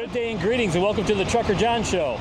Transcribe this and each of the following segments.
Good day and greetings, and welcome to the Trucker John Show.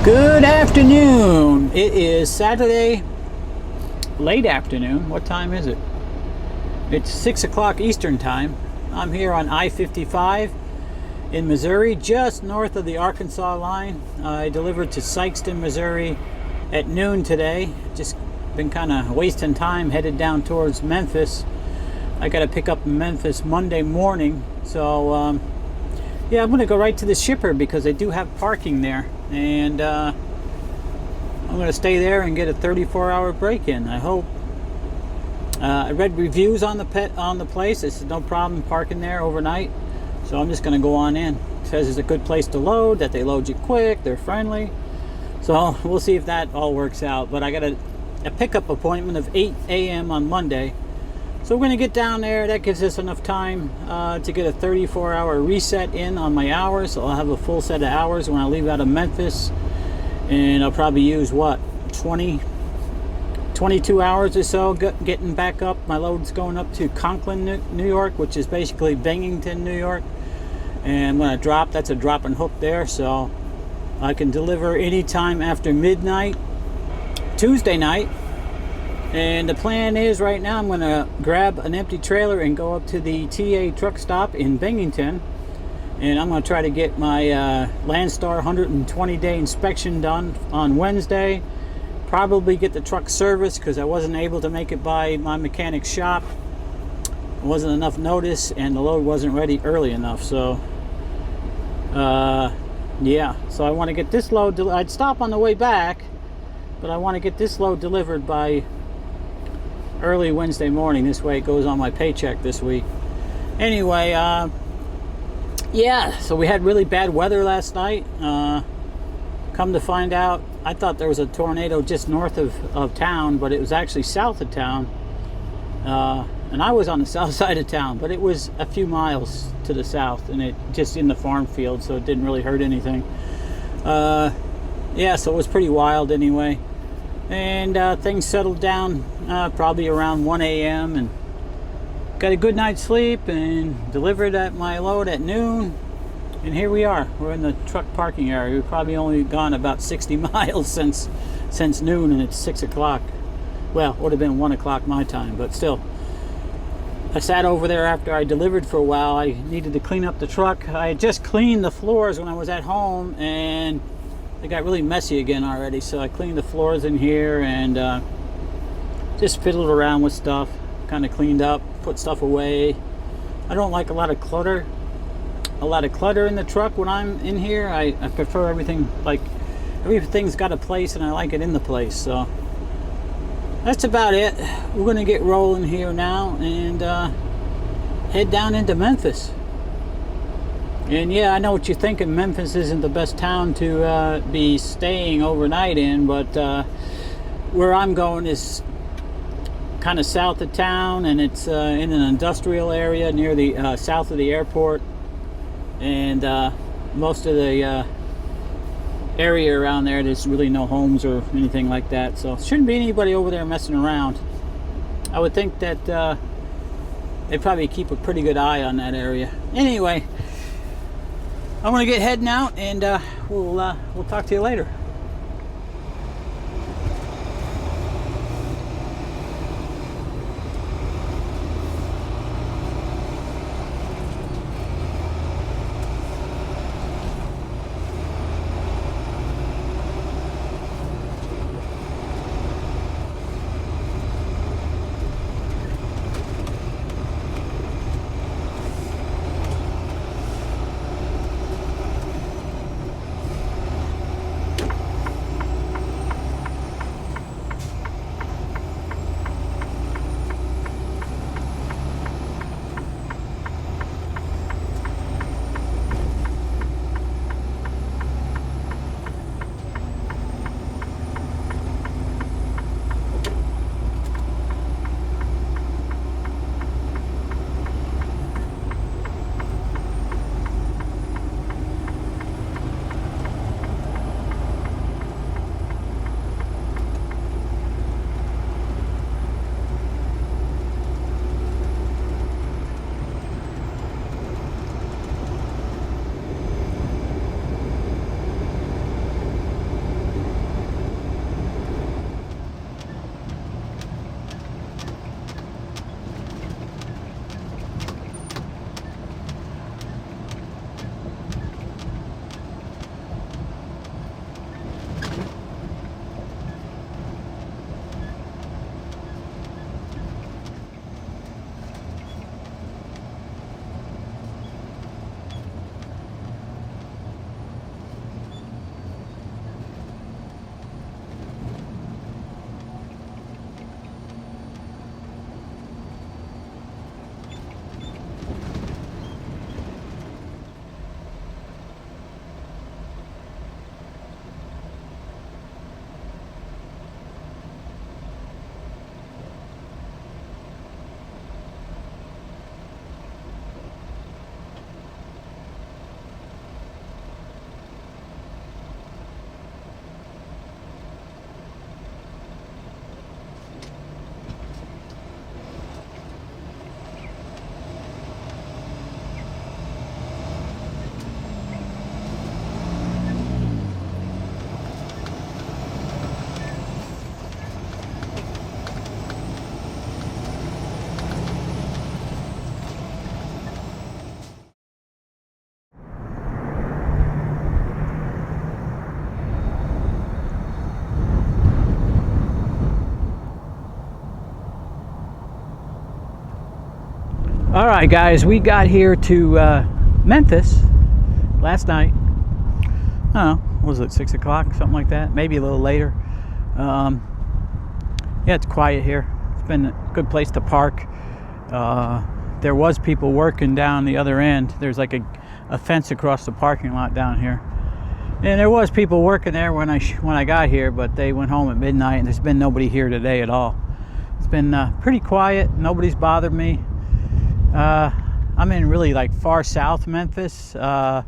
Good afternoon. It is Saturday, late afternoon. What time is it? It's 6 o'clock Eastern time. I'm here on I-55 in Missouri, just north of the Arkansas line. I delivered to Sikeston, Missouri at noon today. Just been kind of wasting time, headed down towards Memphis. I got to pick up in Memphis Monday morning. So, yeah, I'm going to go right to the shipper because they do have parking there. And I'm going to stay there and get a 34-hour break-in, I hope. I read reviews on the place. It's no problem parking there overnight. So I'm just going to go on in. It says it's a good place to load, that they load you quick, they're friendly. So we'll see if that all works out. But I got a pickup appointment of 8 a.m. on Monday. So we're going to get down there. That gives us enough time to get a 34-hour reset in on my hours. So I'll have a full set of hours when I leave out of Memphis. And I'll probably use, 22 hours or so getting back up. My load's going up to Conklin, New York, which is basically Binghamton, New York. And when I drop, that's a drop and hook there. So I can deliver anytime after midnight, Tuesday night. And the plan is right now I'm going to grab an empty trailer and go up to the TA truck stop in Binghamton. And I'm going to try to get my Landstar 120-day inspection done on Wednesday. Probably get the truck serviced because I wasn't able to make it by my mechanic's shop. It wasn't enough notice and the load wasn't ready early enough. So, yeah. So I want to get this load. I'd stop on the way back, but I want to get this load delivered by early Wednesday morning. This way it goes on my paycheck this week. Anyway, yeah, so we had really bad weather last night. Come to find out, I thought there was a tornado just north of town, but it was actually south of town. And I was on the south side of town, but it was a few miles to the south, and it just in the farm field, so it didn't really hurt anything. Yeah, so it was pretty wild anyway. And things settled down probably around 1 a.m. and got a good night's sleep and delivered my load at noon. And here we are. We're in the truck parking area. We've probably only gone about 60 miles since noon, and it's 6 o'clock. Well, it would have been 1 o'clock my time, but still. I sat over there after I delivered for a while. I needed to clean up the truck. I had just cleaned the floors when I was at home, and they got really messy again already. So I cleaned the floors in here and just fiddled around with stuff. Kind of cleaned up, put stuff away. I don't like a lot of clutter in the truck when I'm in here. I prefer everything, like everything's got a place and I like it in the place. So that's about it. We're gonna get rolling here now and head down into Memphis. And yeah, I know what you're thinking. Memphis isn't the best town to be staying overnight in, but where I'm going is kind of south of town, and it's in an industrial area near the south of the airport, and most of the area around there's really no homes or anything like that, so shouldn't be anybody over there messing around. I would think that they probably keep a pretty good eye on that area. Anyway, I'm gonna get heading out, and we'll talk to you later. All right, guys, we got here to Memphis last night. I don't know, what was it, 6 o'clock, something like that, maybe a little later. Yeah, it's quiet here. It's been a good place to park. There was people working down the other end. There's like a fence across the parking lot down here, and there was people working there when I got here, but they went home at midnight, and there's been nobody here today at all. It's been pretty quiet. Nobody's bothered me. I'm in really like far south Memphis. I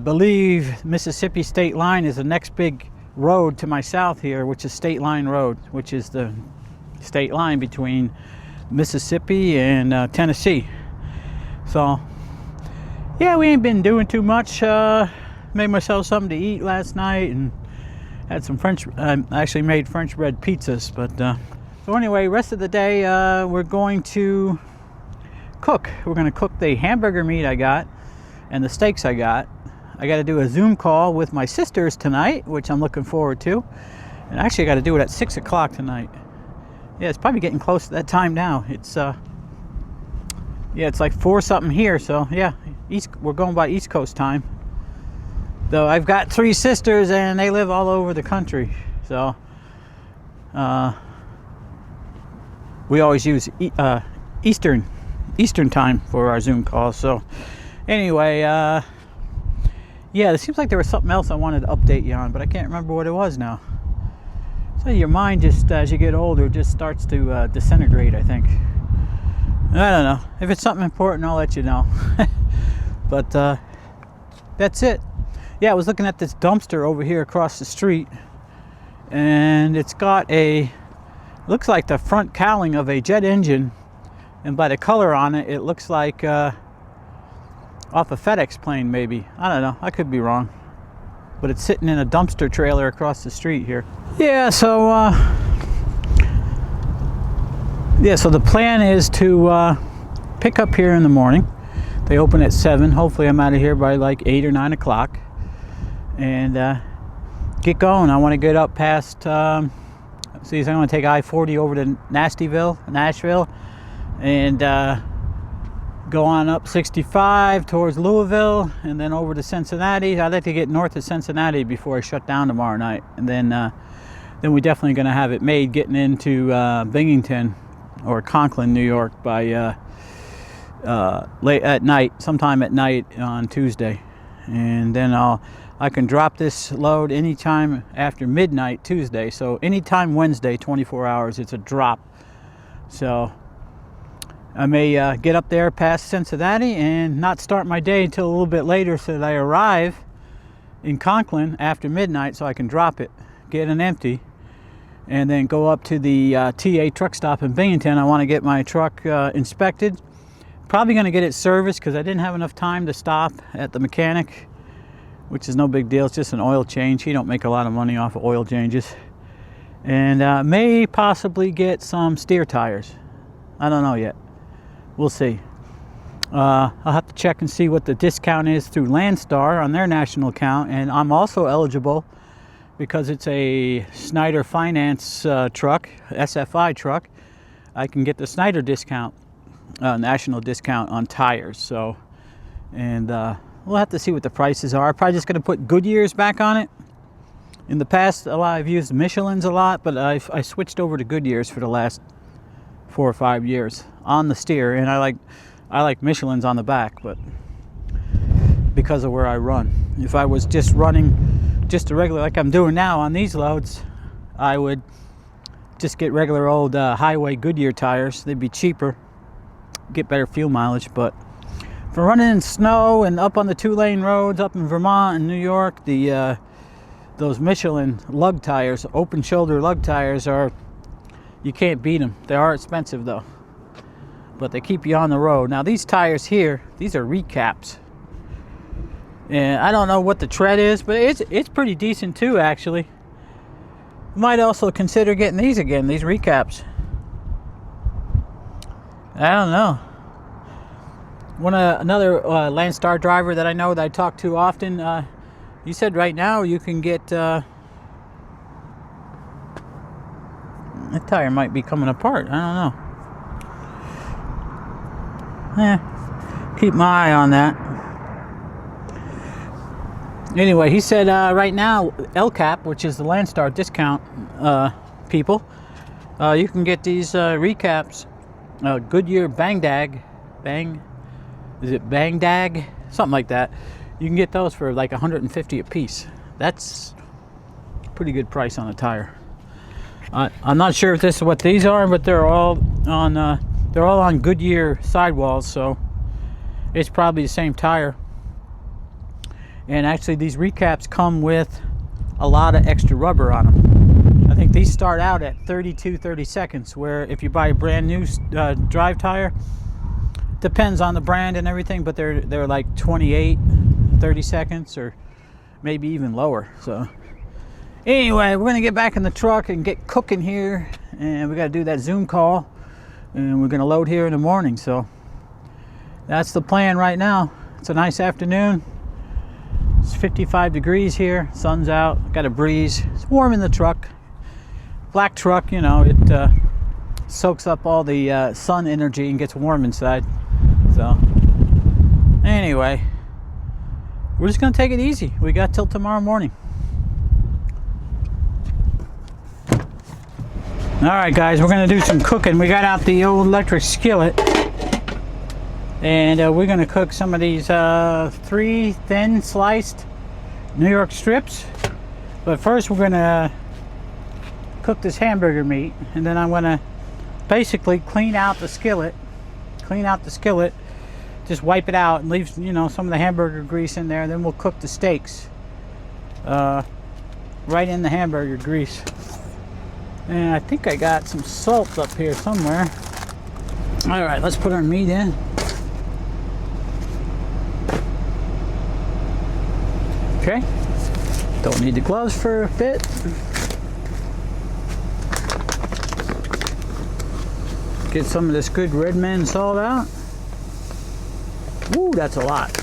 believe Mississippi State Line is the next big road to my south here, which is State Line Road, which is the state line between Mississippi and Tennessee. So yeah, we ain't been doing too much. Made myself something to eat last night and had some I actually made French bread pizzas. But so anyway, rest of the day we're going to cook. We're going to cook the hamburger meat I got and the steaks I got. I got to do a Zoom call with my sisters tonight, which I'm looking forward to. And actually I got to do it at 6 o'clock tonight. Yeah, it's probably getting close to that time now. It's yeah, it's like 4 something here, so yeah, we're going by East Coast time. Though I've got 3 sisters and they live all over the country, so we always use Eastern time for our Zoom calls. So anyway, yeah, it seems like there was something else I wanted to update you on, but I can't remember what it was now. So your mind just, as you get older, just starts to disintegrate, I think. I don't know. If it's something important, I'll let you know. But that's it. Yeah, I was looking at this dumpster over here across the street, and it's got looks like the front cowling of a jet engine, and by the color on it, it looks like off a FedEx plane maybe. I don't know, I could be wrong. But it's sitting in a dumpster trailer across the street here. Yeah, so the plan is to pick up here in the morning. They open at 7. Hopefully I'm out of here by like 8 or 9 o'clock. And get going. I want to get up past, I'm going to take I-40 over to Nashville, and go on up 65 towards Louisville, and then over to Cincinnati. I'd like to get north of Cincinnati before I shut down tomorrow night. And then we're definitely going to have it made getting into Binghamton or Conklin, New York by late at night, sometime at night on Tuesday. And then I can drop this load anytime after midnight Tuesday. So anytime Wednesday, 24 hours, it's a drop. So I may get up there past Cincinnati and not start my day until a little bit later, so that I arrive in Conklin after midnight so I can drop it, get an empty, and then go up to the TA truck stop in Binghamton. I want to get my truck inspected. Probably going to get it serviced because I didn't have enough time to stop at the mechanic, which is no big deal. It's just an oil change. He don't make a lot of money off of oil changes. And may possibly get some steer tires. I don't know yet. We'll see. I'll have to check and see what the discount is through Landstar on their national account. And I'm also eligible because it's a Snyder Finance truck, SFI truck. I can get the Snyder discount, national discount on tires. So, and we'll have to see what the prices are. I'm probably just going to put Goodyear's back on it. In the past, I've used Michelin's a lot, but I switched over to Goodyear's for the last 4 or 5 years on the steer, and I like Michelin's on the back, but because of where I run. If I was just running just a regular, like I'm doing now on these loads, I would just get regular old highway Goodyear tires. They'd be cheaper, get better fuel mileage. But for running in snow and up on the 2-lane roads up in Vermont and New York, those Michelin lug tires, open shoulder lug tires, you can't beat them. They are expensive though, but they keep you on the road. Now these tires here, these are recaps, and I don't know what the tread is, but it's pretty decent too, actually. Might also consider getting these again, these recaps. I don't know. Another Landstar driver that I know that I talk to often, he said right now you can get that tire might be coming apart. I don't know. Keep my eye on that. Anyway, he said right now LCAP, which is the Landstar discount people, you can get these recaps, Goodyear is it Bang Dag? Something like that. You can get those for like $150 a piece. That's a pretty good price on a tire. I'm not sure if this is what these are, but they're all on Goodyear sidewalls, so it's probably the same tire. And actually, these recaps come with a lot of extra rubber on them. I think these start out at 30 seconds, where if you buy a brand new drive tire, depends on the brand and everything, but they're like 28, 30 seconds, or maybe even lower. So anyway, we're gonna get back in the truck and get cooking here, and we got to do that Zoom call, and we're gonna load here in the morning. So that's the plan right now. It's a nice afternoon. It's 55 degrees here, sun's out, got a breeze. It's warm in the truck. Black truck, you know, it soaks up all the sun energy and gets warm inside. So anyway, we're just gonna take it easy. We got till tomorrow morning. All right, guys, we're gonna do some cooking. We got out the old electric skillet, and we're gonna cook some of these 3 thin sliced New York strips. But first we're gonna cook this hamburger meat, and then I'm going to basically clean out the skillet, just wipe it out and leave, you know, some of the hamburger grease in there. Then we'll cook the steaks right in the hamburger grease. And I think I got some salt up here somewhere. All right, let's put our meat in. Okay, don't need the gloves for a bit. Get some of this good red man salt out. Ooh, that's a lot.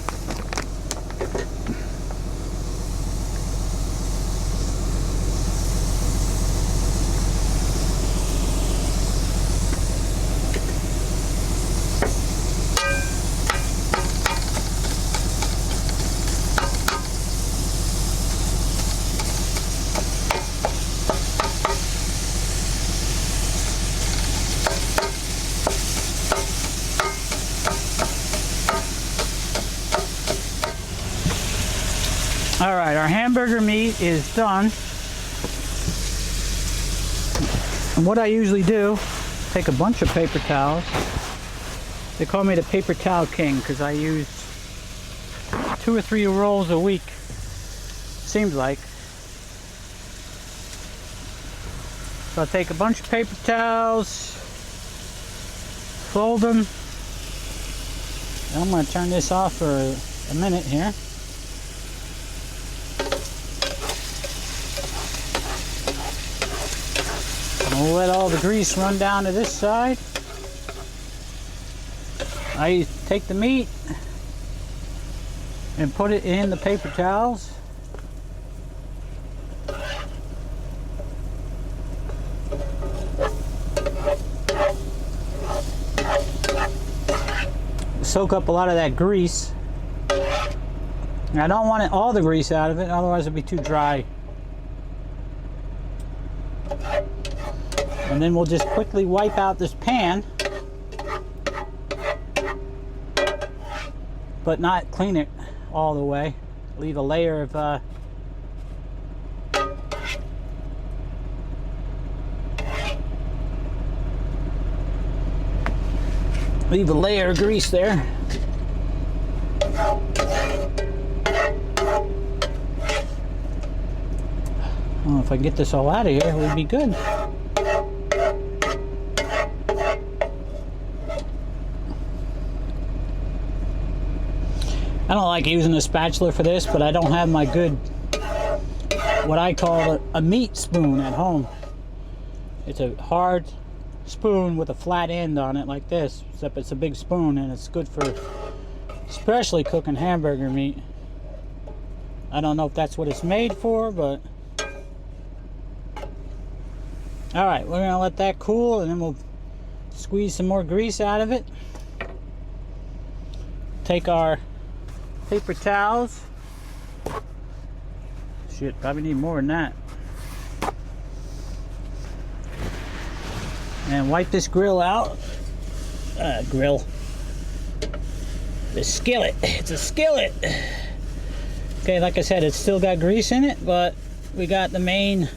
All right, our hamburger meat is done. And what I usually do, take a bunch of paper towels. They call me the paper towel king because I use 2 or 3 rolls a week, seems like. So I take a bunch of paper towels, fold them. I'm going to turn this off for a minute here. We'll let all the grease run down to this side. I take the meat and put it in the paper towels. Soak up a lot of that grease. I don't want all the grease out of it, otherwise it'll be too dry. And then we'll just quickly wipe out this pan, but not clean it all the way. Leave a layer of grease there. Well, if I can get this all out of here, it would be good. I don't like using a spatula for this, but I don't have my good, what I call a meat spoon at home. It's a hard spoon with a flat end on it like this, except it's a big spoon and it's good for especially cooking hamburger meat. I don't know if that's what it's made for, but all right, we're gonna let that cool and then we'll squeeze some more grease out of it. Take our paper towels. Shit, probably need more than that. And wipe this grill out. Grill. The skillet. It's a skillet. Okay, like I said, it's still got grease in it, but we got the main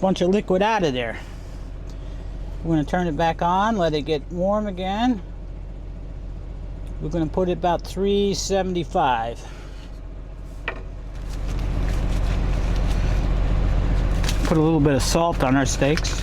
bunch of liquid out of there. We're going to turn it back on, let it get warm again. We're going to put it about 375. Put a little bit of salt on our steaks.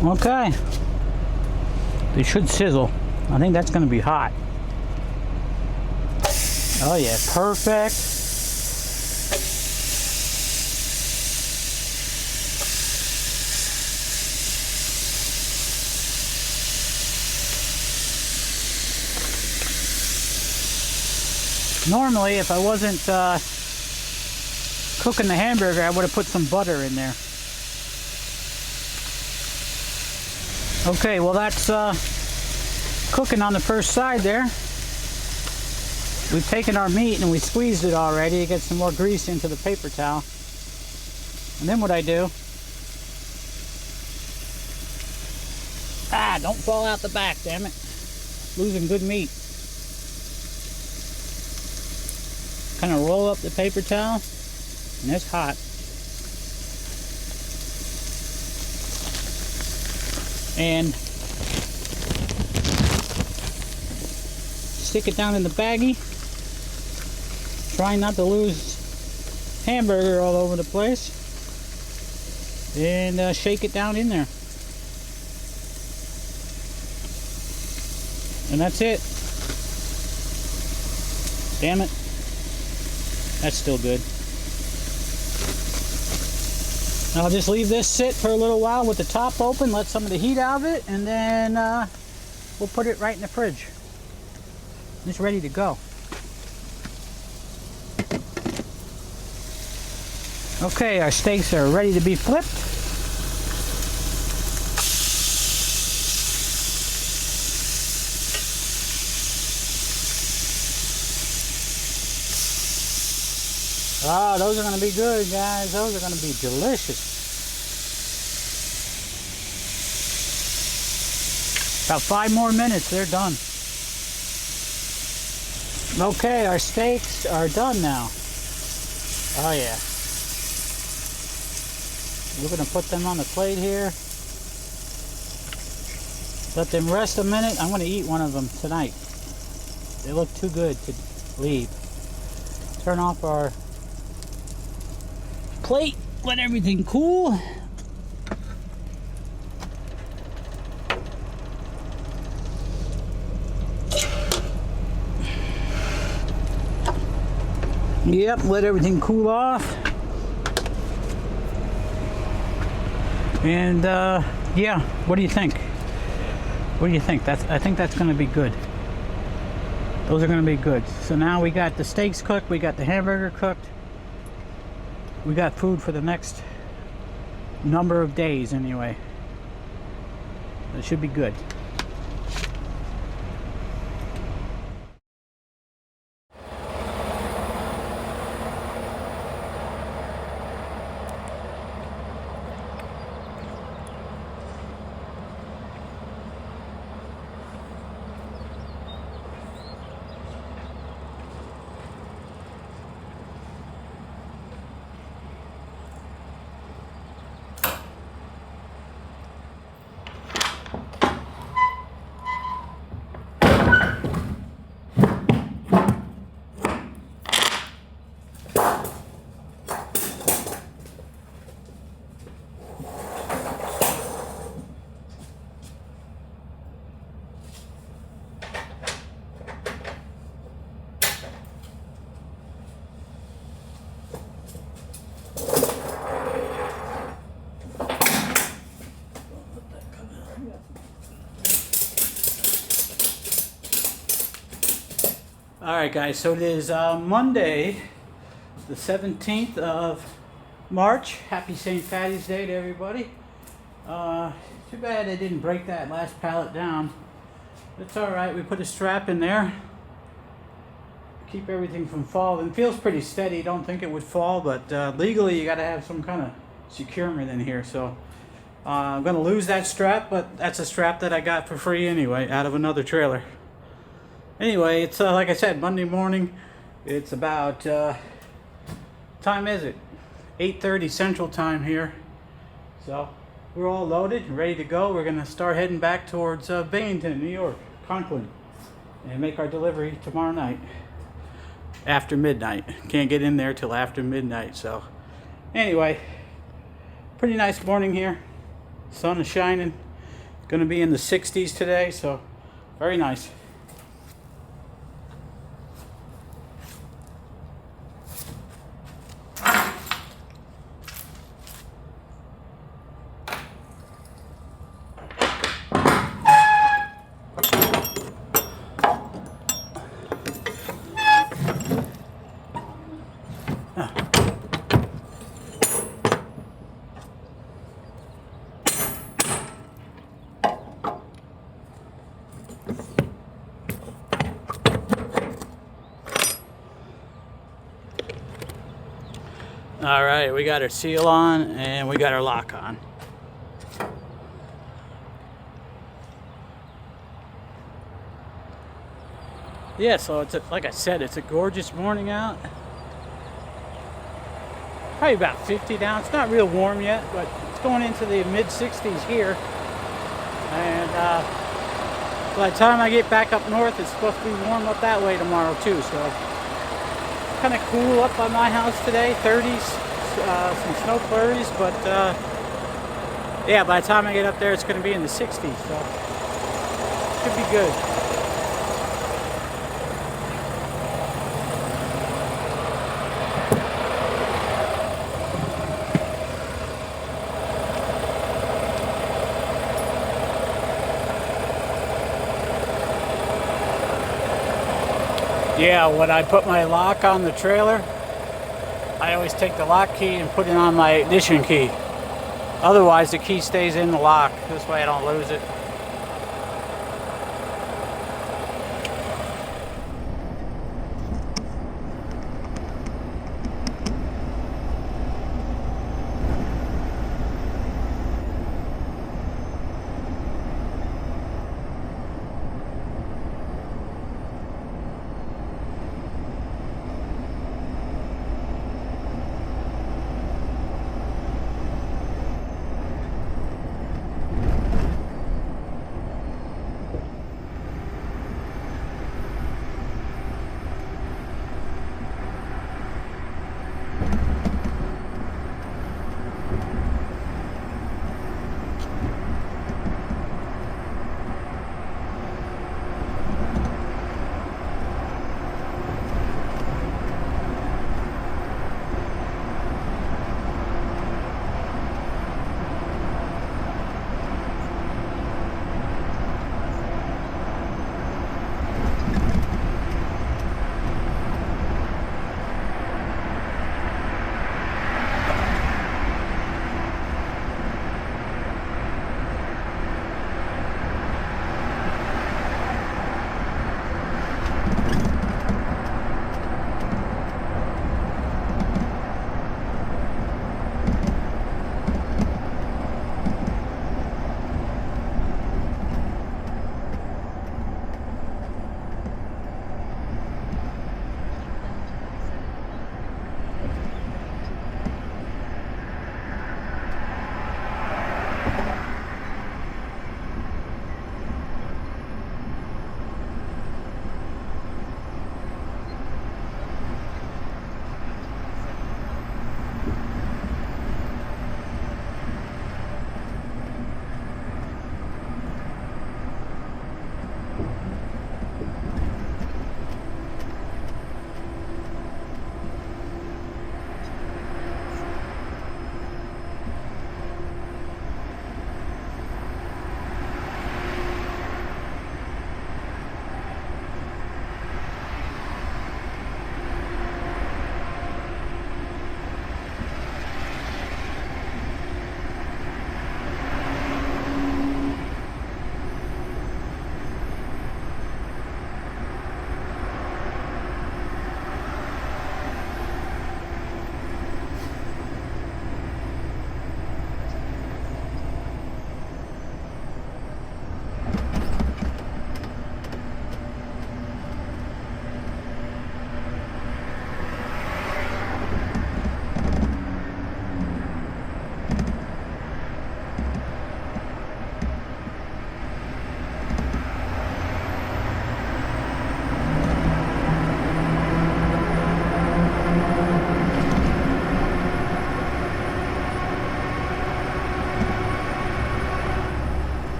Okay, they should sizzle. I think that's going to be hot. Oh yeah, perfect. Normally, if I wasn't cooking the hamburger, I would have put some butter in there. Okay, well that's cooking on the first side there. We've taken our meat and we squeezed it already to get some more grease into the paper towel. And then what I do, don't fall out the back, damn it. Losing good meat. Kind of roll up the paper towel, and it's hot. And stick it down in the baggie. Try not to lose hamburger all over the place. And shake it down in there. And that's it. Damn it. That's still good. I'll just leave this sit for a little while with the top open, let some of the heat out of it, and then we'll put it right in the fridge. It's ready to go. Okay, our steaks are ready to be flipped. Ah, those are going to be good, guys. Those are going to be delicious. About 5 more minutes, they're done. Okay, our steaks are done now. Oh yeah. We're going to put them on the plate here. Let them rest a minute. I'm going to eat one of them tonight. They look too good to leave. Turn off our plate. Let everything cool. Yep, let everything cool off. And yeah, what do you think? What do you think? I think that's going to be good. Those are going to be good. So now we got the steaks cooked, we got the hamburger cooked. We got food for the next number of days anyway. It should be good. Alright guys, so it is Monday, the 17th of March. Happy St. Patty's Day to everybody. Too bad I didn't break that last pallet down. It's alright, we put a strap in there. Keep everything from falling. Feels pretty steady, don't think it would fall, but legally you gotta have some kind of securement in here. So I'm gonna lose that strap, but that's a strap that I got for free anyway, out of another trailer. Anyway, it's like I said, Monday morning. It's about, time is it? 8:30 Central Time here. So we're all loaded and ready to go. We're gonna start heading back towards Binghamton, New York, Conklin, and make our delivery tomorrow night after midnight. Can't get in there till after midnight. So anyway, pretty nice morning here. Sun is shining. Gonna be in the 60s today, so very nice. right, we got our seal on and we got our lock on. Yeah, so it's like I said, it's a gorgeous morning out. Probably about 50 down. It's not real warm yet, but it's going into the mid-60s here. And by the time I get back up north, it's supposed to be warm up that way tomorrow too. So kind of cool up by my house today, 30s, some snow flurries, but yeah, by the time I get up there, it's going to be in the 60s. So should be good. Yeah, when I put my lock on the trailer, I always take the lock key and put it on my ignition key. Otherwise, the key stays in the lock. This way I don't lose it.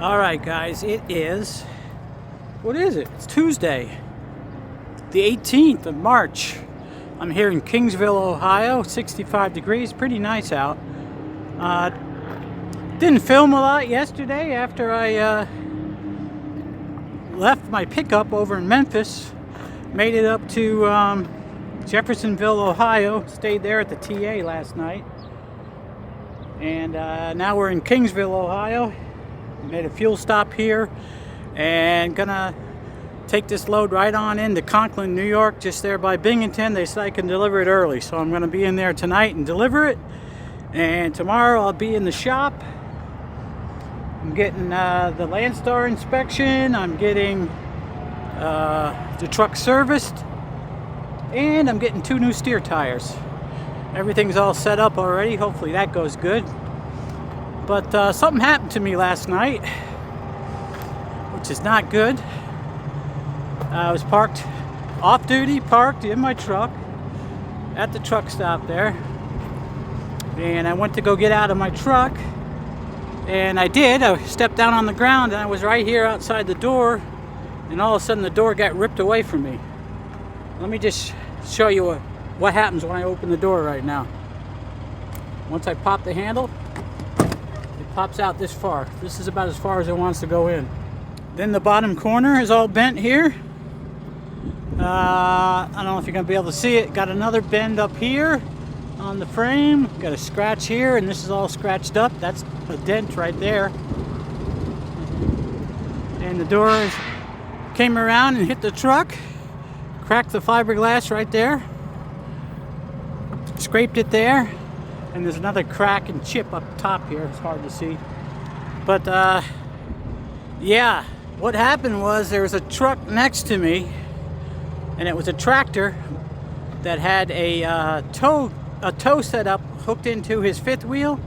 Alright guys, it is, what is it? It's Tuesday, the 18th of March. I'm here in Kingsville, Ohio, 65 degrees, pretty nice out. Didn't film a lot yesterday after I left my pickup over in Memphis. Made it up to Jeffersonville, Ohio, stayed there at the TA last night. And now we're in Kingsville, Ohio. Made a fuel stop here and gonna take this load right on into Conklin, New York, just there by Binghamton. They said I can deliver it early, so I'm gonna be in there tonight and deliver it. And tomorrow I'll be in the shop. I'm getting the Landstar inspection. I'm getting the truck serviced, and I'm getting 2 new steer tires. Everything's all set up already. Hopefully that goes good. But something happened to me last night, which is not good. I was parked off duty, parked in my truck at the truck stop there. And I went to go get out of my truck. And I did. I stepped down on the ground and I was right here outside the door. And all of a sudden the door got ripped away from me. Let me just show you what happens when I open the door right now. Once I pop the handle, it pops out this far. This is about as far as it wants to go in. Then the bottom corner is all bent here. I don't know if you're going to be able to see it. Got another bend up here on the frame. Got a scratch here, and this is all scratched up. That's a dent right there. And the door came around and hit the truck. Cracked the fiberglass right there. Scraped it there. And there's another crack and chip up top here. It's hard to see. But, yeah. What happened was there was a truck next to me. And it was a tractor that had a tow set up hooked into his fifth wheel.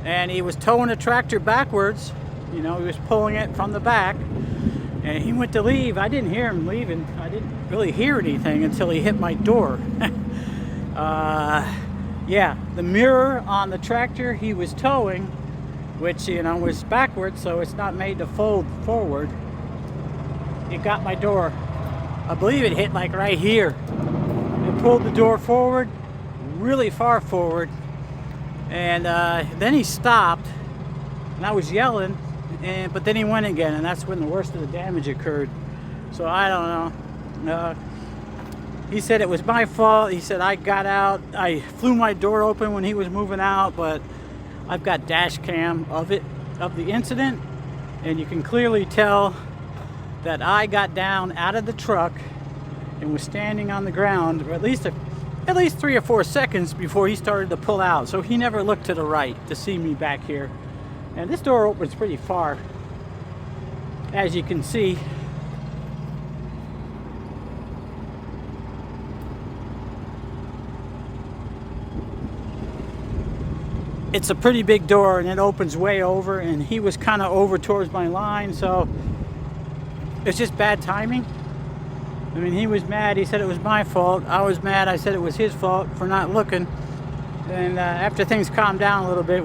And he was towing the tractor backwards. You know, he was pulling it from the back. And he went to leave. I didn't hear him leaving. I didn't really hear anything until he hit my door. Yeah, the mirror on the tractor he was towing, which, you know, was backwards, so it's not made to fold forward. It got my door. I believe it hit like right here. It pulled the door forward, really far forward. And then he stopped, and I was yelling, but then he went again, and that's when the worst of the damage occurred. So I don't know. He said it was my fault. He said I got out. I flew my door open when he was moving out, but I've got dash cam of the incident, and you can clearly tell that I got down out of the truck and was standing on the ground for at least 3 or 4 seconds before he started to pull out. So he never looked to the right to see me back here. And this door opens pretty far, as you can see. It's a pretty big door, and it opens way over, and he was kind of over towards my line, so it's just bad timing. I mean, he was mad. He said it was my fault. I was mad. I said it was his fault for not looking. And after things calmed down a little bit,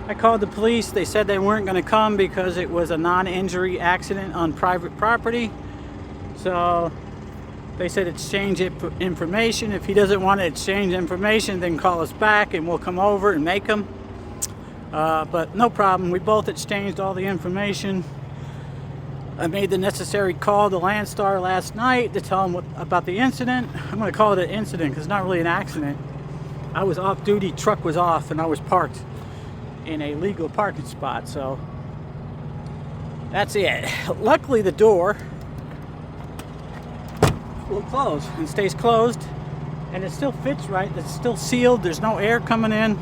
I called the police. They said they weren't going to come because it was a non-injury accident on private property. So they said exchange information. If he doesn't want to exchange information, then call us back and we'll come over and make him. But no problem. We both exchanged all the information. I made the necessary call to Landstar last night to tell them about the incident. I'm going to call it an incident because it's not really an accident. I was off duty, truck was off, and I was parked in a legal parking spot. So that's it. Luckily the door will close and stays closed, and it still fits right. It's still sealed. There's no air coming in.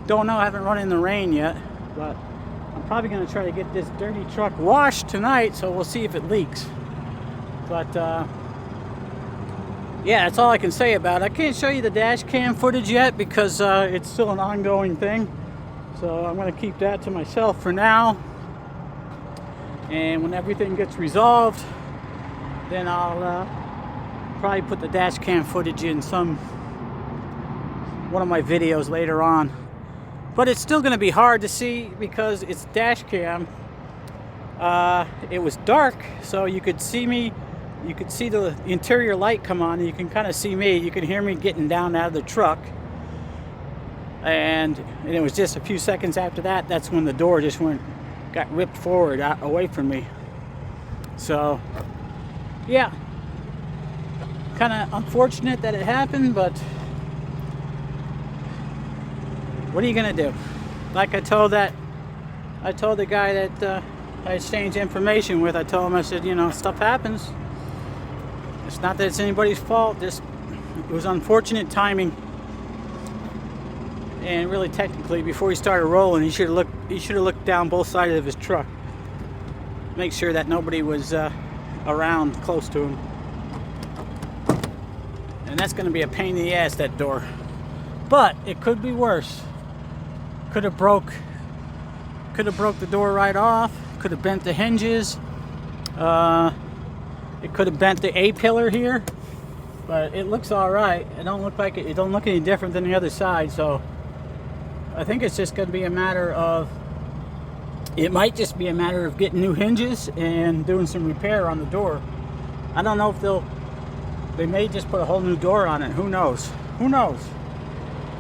Don't know. I haven't run in the rain yet, but I'm probably going to try to get this dirty truck washed tonight, so we'll see if it leaks. But yeah, that's all I can say about it. I can't show you the dash cam footage yet because it's still an ongoing thing, so I'm going to keep that to myself for now. And when everything gets resolved, then I'll probably put the dash cam footage in one of my videos later on. But it's still going to be hard to see because it's dash cam. It was dark, so you could see me. You could see the interior light come on, and you can kind of see me. You can hear me getting down out of the truck. And it was just a few seconds after that, that's when the door just got ripped forward away from me. So, yeah. Kind of unfortunate that it happened, but what are you going to do? Like I told the guy that I exchanged information with, I told him, I said, you know, stuff happens. It's not that it's anybody's fault, just it was unfortunate timing. And really, technically, before he started rolling, he should have looked down both sides of his truck, make sure that nobody was around close to him. And that's going to be a pain in the ass, that door. But it could be worse. Could have broke the door right off. Could have bent the hinges. It could have bent the A-pillar here. But it looks all right. It don't look any different than the other side. So I think it's just going to be a matter of, it might just be a matter of getting new hinges and doing some repair on the door. I don't know if they may just put a whole new door on it. Who knows? Who knows?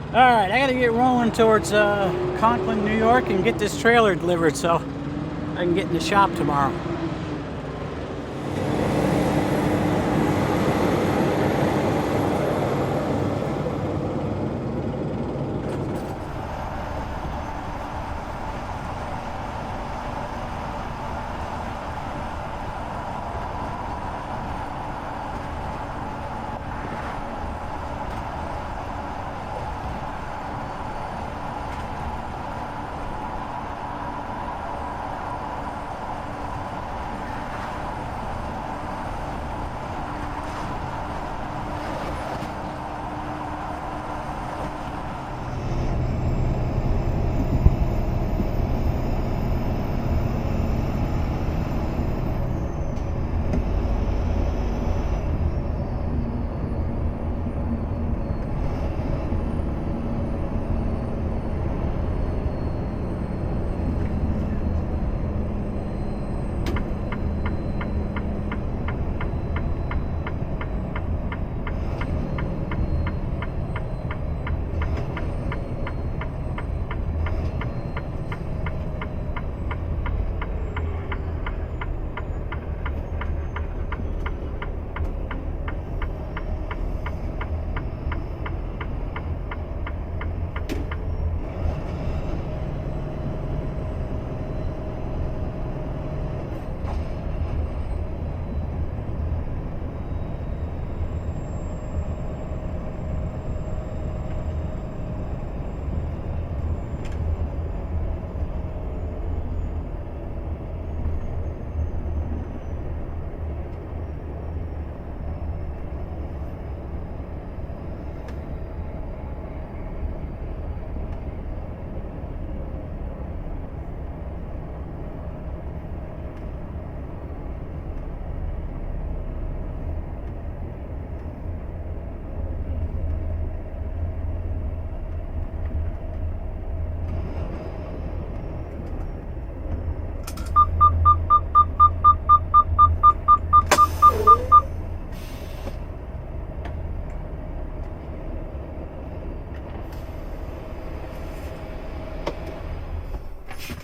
All right, I got to get rolling towards Conklin, New York, and get this trailer delivered so I can get in the shop tomorrow.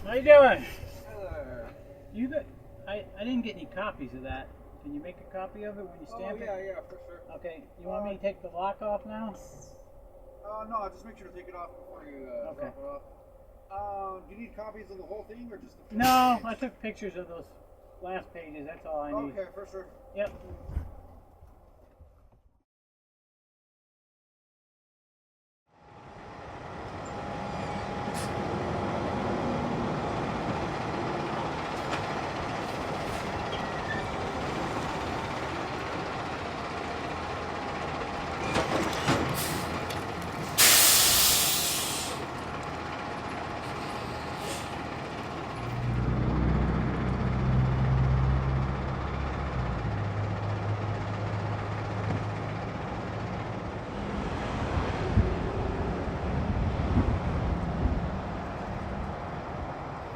How you doing? Hello. You got? I didn't get any copies of that. Can you make a copy of it when you stamp it? Yeah, for sure. Okay. You want me to take the lock off now? No, just make sure to take it off before you Okay. drop it off. Do you need copies of the whole thing or just the first No, page? I took pictures of those last pages. That's all I need. Okay, for sure. Yep.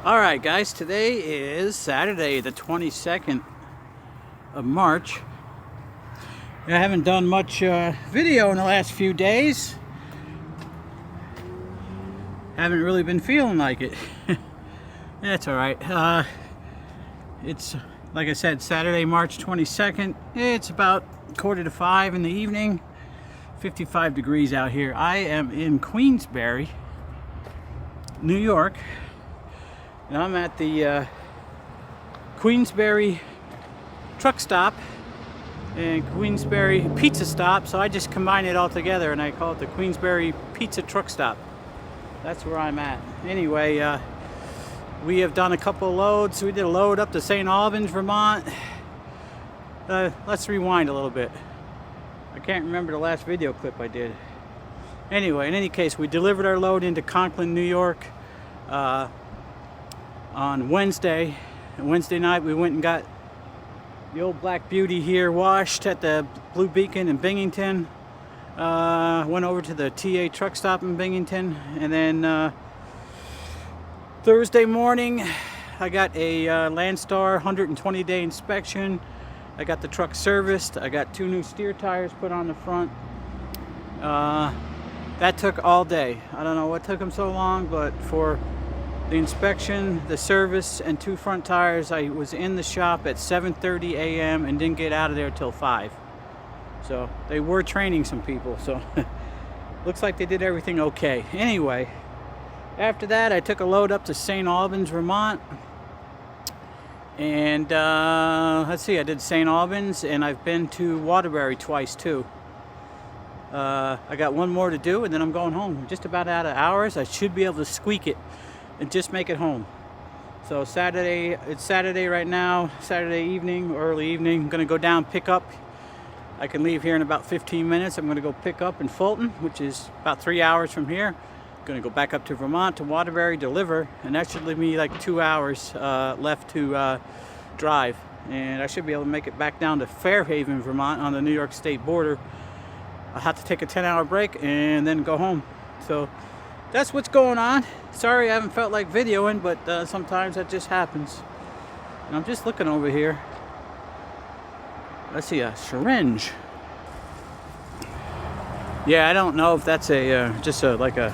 Alright guys, today is Saturday the 22nd of March. I haven't done much video in the last few days. Haven't really been feeling like it. That's alright. It's, like I said, Saturday, March 22nd. It's about 4:45 in the evening. 55 degrees out here. I am in Queensbury, New York. And I'm at the Queensbury truck stop and Queensbury pizza stop, so I just combine it all together and I call it the Queensbury pizza truck stop. That's where I'm at. Anyway, we have done a couple of loads. We did a load up to St. Albans, Vermont. Let's rewind a little bit. I can't remember the last video clip I did. Anyway, in any case, we delivered our load into Conklin, New York on Wednesday. And Wednesday night we went and got the old Black Beauty here washed at the Blue Beacon in Binghamton. Went over to the TA truck stop in Binghamton, and then Thursday morning I got a Landstar 120-day inspection. I got the truck serviced. I got 2 new steer tires put on the front. That took all day. I don't know what took them so long, but for the inspection, the service, and 2 front tires, I was in the shop at 7:30 a.m. and didn't get out of there till 5. So they were training some people, so looks like they did everything okay. Anyway, after that I took a load up to St. Albans, Vermont. And let's see, I did St. Albans, and I've been to Waterbury twice too. I got one more to do, and then I'm going home. I'm just about out of hours. I should be able to squeak it and just make it home. So Saturday, it's Saturday right now, Saturday evening, early evening. I'm gonna go down, pick up. I can leave here in about 15 minutes. I'm gonna go pick up in Fulton, which is about 3 hours from here. I'm gonna go back up to Vermont, to Waterbury, deliver, and that should leave me like 2 hours left to drive. And I should be able to make it back down to Fairhaven, Vermont on the New York State border. I'll have to take a 10-hour break and then go home. So that's what's going on. Sorry I haven't felt like videoing, but sometimes that just happens. And I'm just looking over here. Let's see, a syringe. Yeah, I don't know if that's a just like a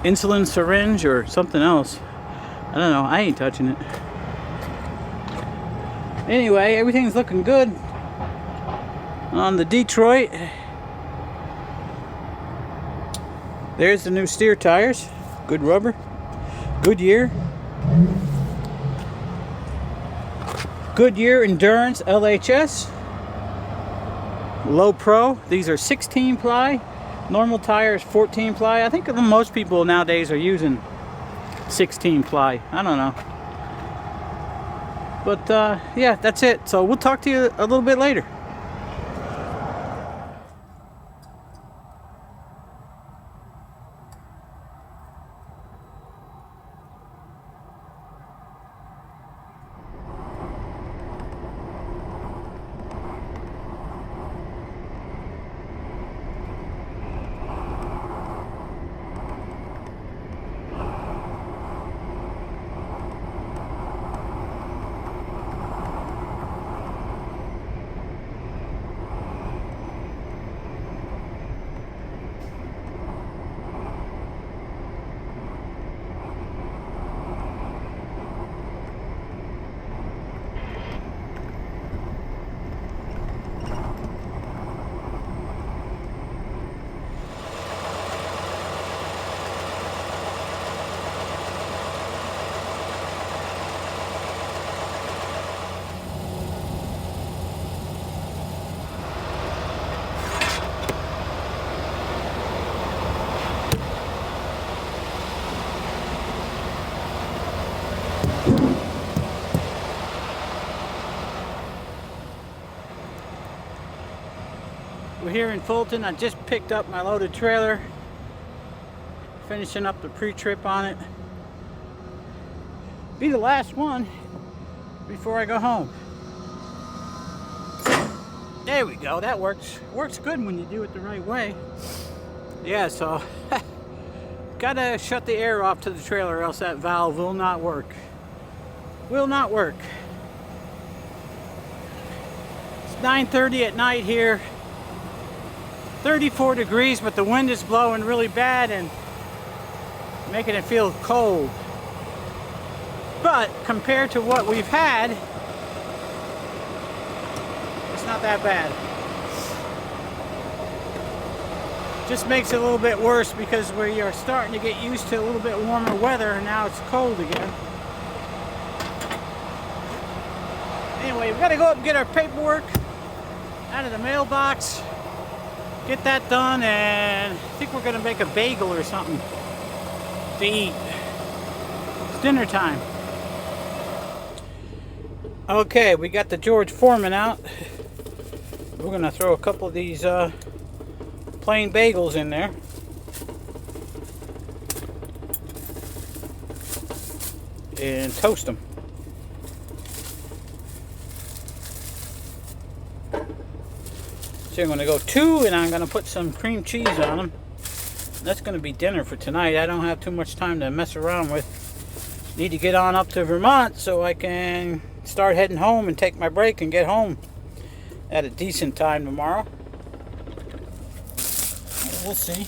insulin syringe or something else. I don't know. I ain't touching it. Anyway, everything's looking good on the Detroit. There's the new steer tires. Good rubber. Goodyear. Goodyear Endurance LHS. Low Pro. These are 16 ply. Normal tires 14 ply. I think most people nowadays are using 16 ply. I don't know. But yeah, that's it. So we'll talk to you a little bit later. We're here in Fulton. I just picked up my loaded trailer, finishing up the pre-trip on it. Be the last one before I go home. There we go. That works. Works good when you do it the right way. Yeah, so got gotta shut the air off to the trailer, or else that valve will not work. Will not work. It's 9:30 at night here. 34 degrees, but the wind is blowing really bad and making it feel cold. But compared to what we've had, it's not that bad. Just makes it a little bit worse because we are starting to get used to a little bit warmer weather, and now it's cold again. Anyway, we gotta go up and get our paperwork out of the mailbox, get that done, and I think we're gonna make a bagel or something to eat. It's dinner time. Okay, we got the George Foreman out. We're gonna throw a couple of these plain bagels in there. And toast them. So I'm going to go 2, and I'm going to put some cream cheese on them. That's going to be dinner for tonight. I don't have too much time to mess around with. Need to get on up to Vermont so I can start heading home and take my break and get home at a decent time tomorrow. We'll see.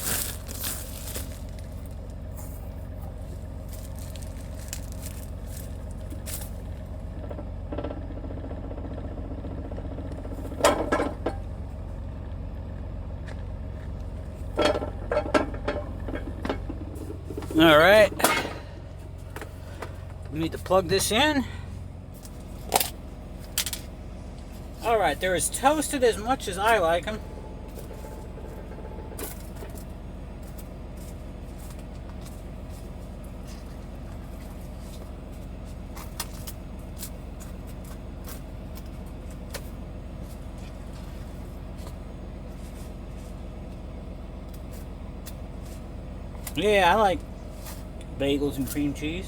All right. We need to plug this in. All right, they're as toasted as much as I like them. Yeah, I like bagels and cream cheese.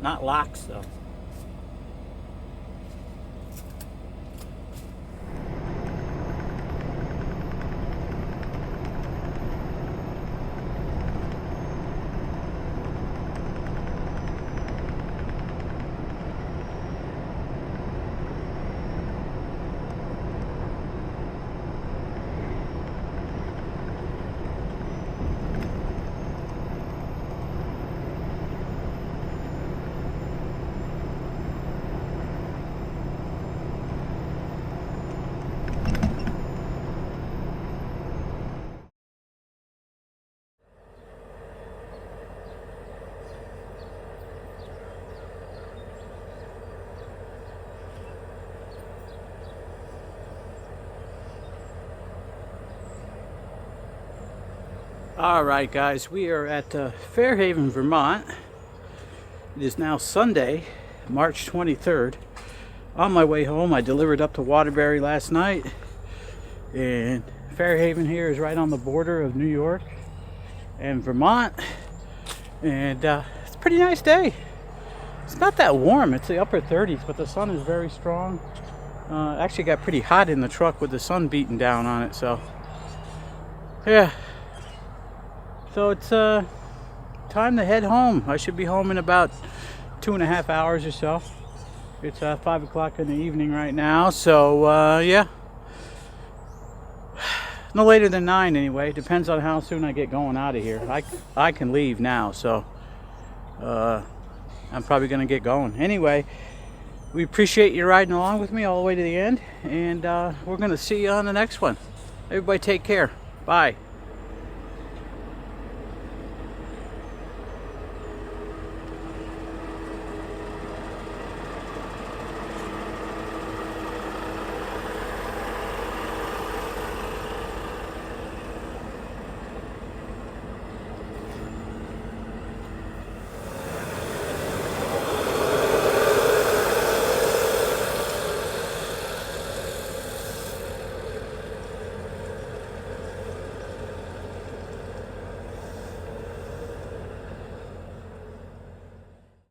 Not lox, though. Alright guys, we are at Fairhaven, Vermont. It is now Sunday, March 23rd. On my way home, I delivered up to Waterbury last night. And Fairhaven here is right on the border of New York and Vermont. And it's a pretty nice day. It's not that warm, it's the upper 30s, but the sun is very strong. Actually got pretty hot in the truck with the sun beating down on it, so yeah. So it's time to head home. I should be home in about 2.5 hours or so. It's 5 o'clock in the evening right now, so yeah. No later than 9 anyway. Depends on how soon I get going out of here. I can leave now, so I'm probably going to get going. Anyway, we appreciate you riding along with me all the way to the end, and we're going to see you on the next one. Everybody take care. Bye.